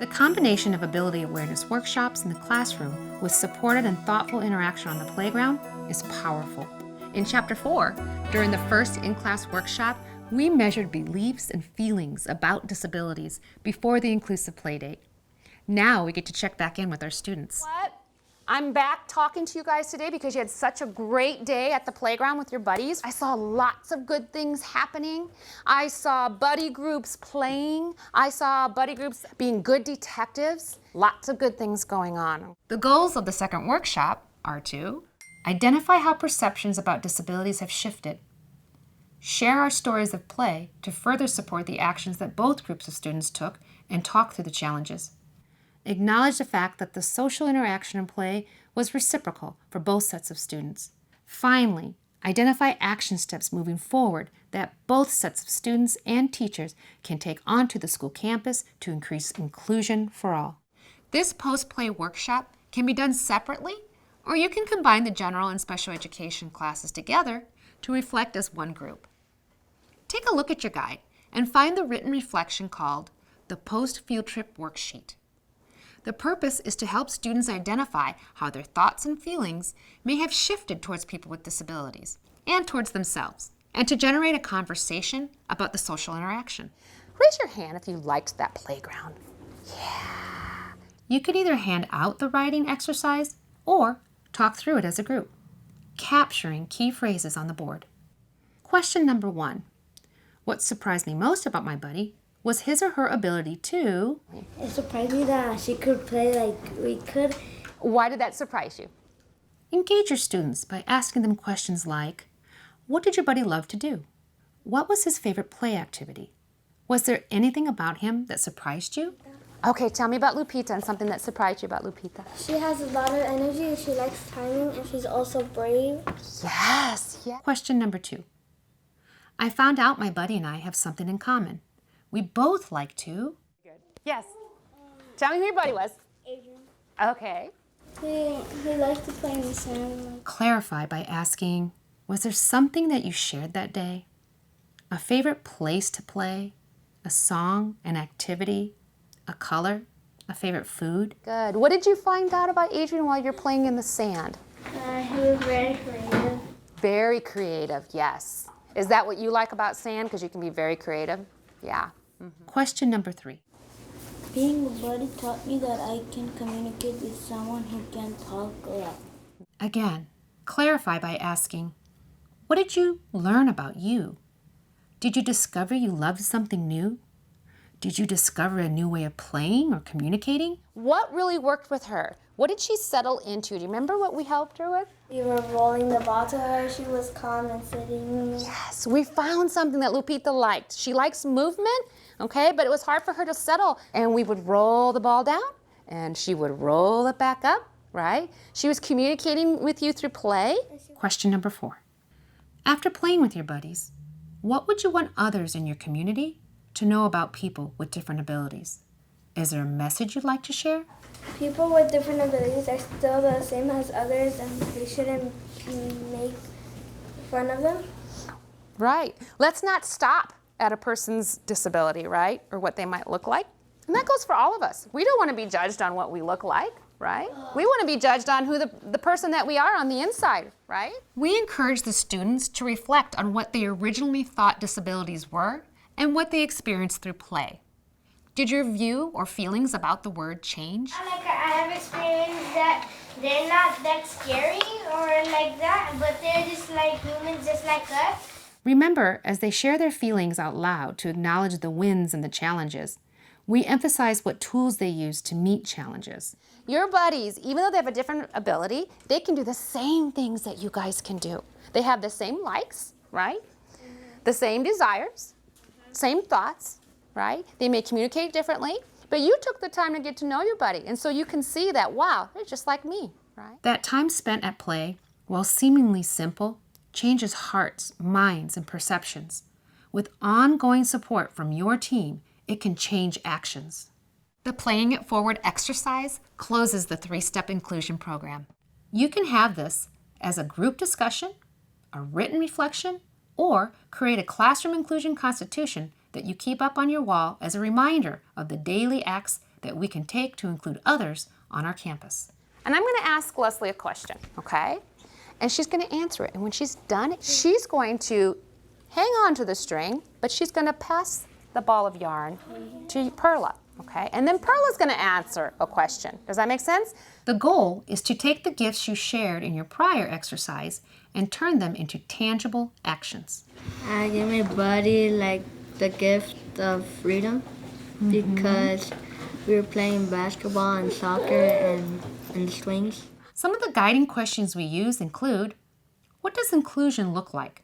combination of ability awareness workshops in the classroom with supported and thoughtful interaction on the playground is powerful. In Chapter 4, during the first in-class workshop, we measured beliefs and feelings about disabilities before the inclusive playdate. Now we get to check back in with our students. What? I'm back talking to you guys today because you had such a great day at the playground with your buddies. I saw lots of good things happening. I saw buddy groups playing. I saw buddy groups being good detectives. Lots of good things going on. The goals of the second workshop are to identify how perceptions about disabilities have shifted, share our stories of play to further support the actions that both groups of students took, and talk through the challenges. Acknowledge the fact that the social interaction in play was reciprocal for both sets of students. Finally, identify action steps moving forward that both sets of students and teachers can take onto the school campus to increase inclusion for all. This post-play workshop can be done separately, or you can combine the general and special education classes together to reflect as one group. Take a look at your guide and find the written reflection called the Post-Field Trip Worksheet. The purpose is to help students identify how their thoughts and feelings may have shifted towards people with disabilities and towards themselves, and to generate a conversation about the social interaction. Raise your hand if you liked that playground. You could either hand out the writing exercise or talk through it as a group, capturing key phrases on the board. Question number 1. What surprised me most about my buddy was his or her ability to... It surprised me that she could play like we could. Why did that surprise you? Engage your students by asking them questions like, what did your buddy love to do? What was his favorite play activity? Was there anything about him that surprised you? Okay, tell me about Lupita and something that surprised you about Lupita. She has a lot of energy and she likes timing and she's also brave. Yes. Question number 2. I found out my buddy and I have something in common. We both like to... Yes. Tell me who your buddy was. Adrian. Okay. He likes to play in the sand. Clarify by asking, was there something that you shared that day? A favorite place to play? A song, an activity, a color, a favorite food? Good. What did you find out about Adrian while you're playing in the sand? He was very creative. Very creative, yes. Is that what you like about sand? Because you can be very creative? Yeah. Question number 3. Being a buddy taught me that I can communicate with someone who can talk a lot. Again, clarify by asking, what did you learn about you? Did you discover you loved something new? Did you discover a new way of playing or communicating? What really worked with her? What did she settle into? Do you remember what we helped her with? We were rolling the ball to her. She was calm and sitting. Yes, we found something that Lupita liked. She likes movement, okay, but it was hard for her to settle. And we would roll the ball down, and she would roll it back up, right? She was communicating with you through play. Question number 4. After playing with your buddies, what would you want others in your community to know about people with different abilities? Is there a message you'd like to share? People with different abilities are still the same as others and we shouldn't make fun of them. Right. Let's not stop at a person's disability, right? Or what they might look like. And that goes for all of us. We don't want to be judged on what we look like, right? We want to be judged on who the person that we are on the inside, right? We encourage the students to reflect on what they originally thought disabilities were and what they experienced through play. Did your view or feelings about the word change? I have experienced that they're not that scary or like that, but they're just like humans just like us. Remember, as they share their feelings out loud to acknowledge the wins and the challenges, we emphasize what tools they use to meet challenges. Your buddies, even though they have a different ability, they can do the same things that you guys can do. They have the same likes, right? The same desires, same thoughts, right? They may communicate differently, but you took the time to get to know your buddy, and so you can see that, wow, they're just like me, right? That time spent at play, while seemingly simple, changes hearts, minds, and perceptions. With ongoing support from your team, it can change actions. The Playing It Forward exercise closes the 3-step inclusion program. You can have this as a group discussion, a written reflection, or create a classroom inclusion constitution that you keep up on your wall as a reminder of the daily acts that we can take to include others on our campus. And I'm going to ask Leslie a question, okay? And she's going to answer it. And when she's done it, she's going to hang on to the string, but she's going to pass the ball of yarn to Perla, okay? And then Perla's going to answer a question. Does that make sense? The goal is to take the gifts you shared in your prior exercise and turn them into tangible actions. I gave my buddy like the gift of freedom because we were playing basketball and soccer and swings. Some of the guiding questions we use include, what does inclusion look like?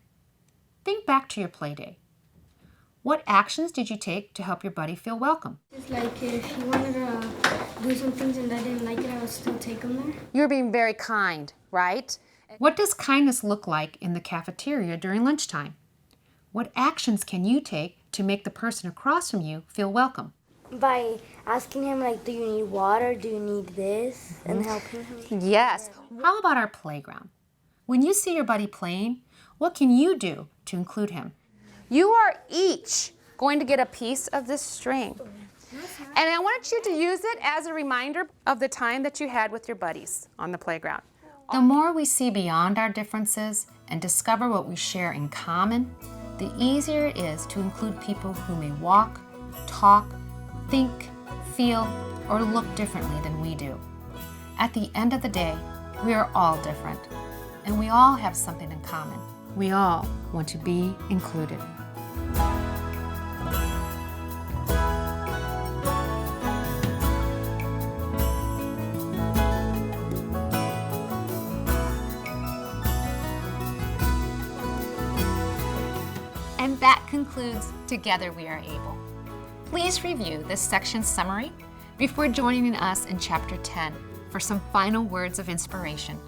Think back to your play day. What actions did you take to help your buddy feel welcome? It's like if he wanted to do some things and I didn't like it, I would still take him there. You're being very kind, right? What does kindness look like in the cafeteria during lunchtime? What actions can you take to make the person across from you feel welcome? By asking him like, do you need water? Do you need this? And helping him. Yes. How about our playground? When you see your buddy playing, what can you do to include him? You are each going to get a piece of this string. And I want you to use it as a reminder of the time that you had with your buddies on the playground. The more we see beyond our differences and discover what we share in common, the easier it is to include people who may walk, talk, think, feel, or look differently than we do. At the end of the day, we are all different, and we all have something in common. We all want to be included. And that concludes Together We Are Able. Please review this section's summary before joining us in Chapter 10 for some final words of inspiration.